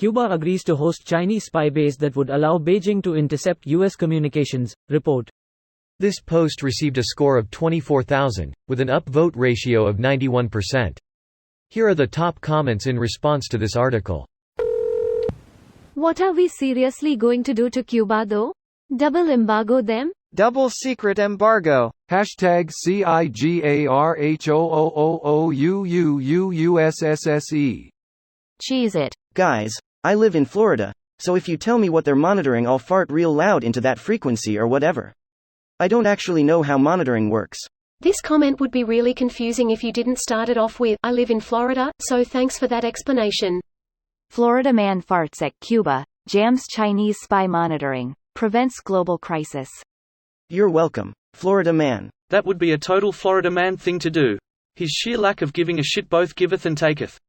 Cuba agrees to host Chinese spy base that would allow Beijing to intercept U.S. communications, report. This post received a score of 24,000, with an upvote ratio of 91%. Here are the top comments in response to this article. What are we seriously going to do to Cuba though? Double embargo them? Double secret embargo. Hashtag CIGARHOOOUUUUSSSE. Cheese it. Guys, I live in Florida, so if you tell me what they're monitoring, I'll fart real loud into that frequency or whatever. I don't actually know how monitoring works. This comment would be really confusing if you didn't start it off with, I live in Florida, so thanks for that explanation. Florida man farts at Cuba, jams Chinese spy monitoring, prevents global crisis. You're welcome, Florida man. That would be a total Florida man thing to do. His sheer lack of giving a shit both giveth and taketh.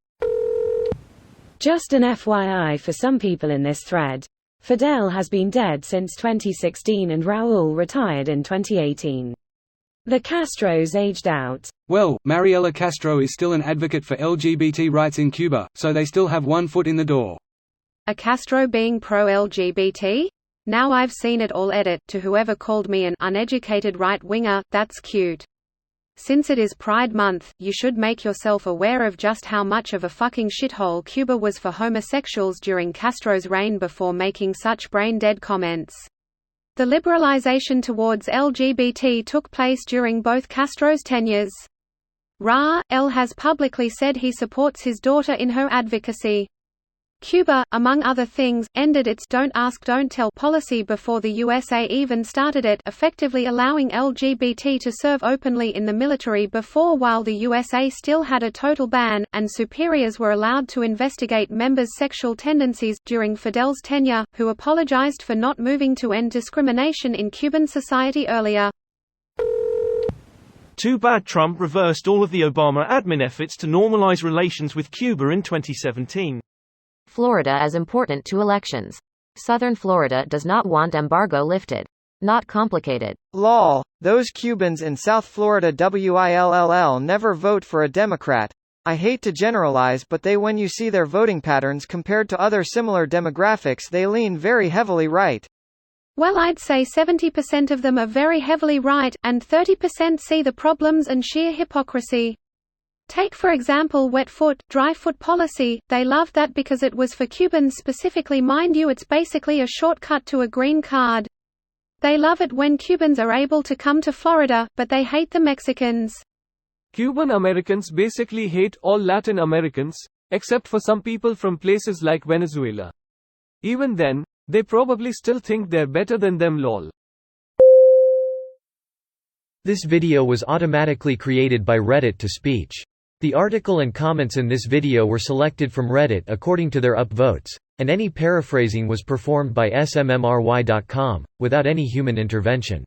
Just an FYI for some people in this thread. Fidel has been dead since 2016 and Raúl retired in 2018. The Castros aged out. Well, Mariela Castro is still an advocate for LGBT rights in Cuba, so they still have one foot in the door. A Castro being pro-LGBT? Now I've seen it all. Edit, to whoever called me an uneducated right-winger, that's cute. Since it is Pride Month, you should make yourself aware of just how much of a fucking shithole Cuba was for homosexuals during Castro's reign before making such brain-dead comments. The liberalization towards LGBT took place during both Castro's tenures. Raúl has publicly said he supports his daughter in her advocacy. Cuba, among other things, ended its "don't ask, don't tell" policy before the USA even started it, effectively allowing LGBT to serve openly in the military before, while the USA still had a total ban, and superiors were allowed to investigate members' sexual tendencies. During Fidel's tenure, who apologized for not moving to end discrimination in Cuban society earlier. Too bad Trump reversed all of the Obama admin efforts to normalize relations with Cuba in 2017. Florida as important to elections. Southern Florida does not want embargo lifted. Not complicated. Lol, those Cubans in South Florida WILLL never vote for a Democrat. I hate to generalize, but when you see their voting patterns compared to other similar demographics, they lean very heavily right. Well, I'd say 70% of them are very heavily right, and 30% see the problems and sheer hypocrisy. Take for example wet foot, dry foot policy. They loved that because it was for Cubans specifically. Mind you, it's basically a shortcut to a green card. They love it when Cubans are able to come to Florida, but they hate the Mexicans. Cuban Americans basically hate all Latin Americans, except for some people from places like Venezuela. Even then, they probably still think they're better than them. Lol. This video was automatically created by Reddit to speech. The article and comments in this video were selected from Reddit according to their upvotes, and any paraphrasing was performed by smmry.com, without any human intervention.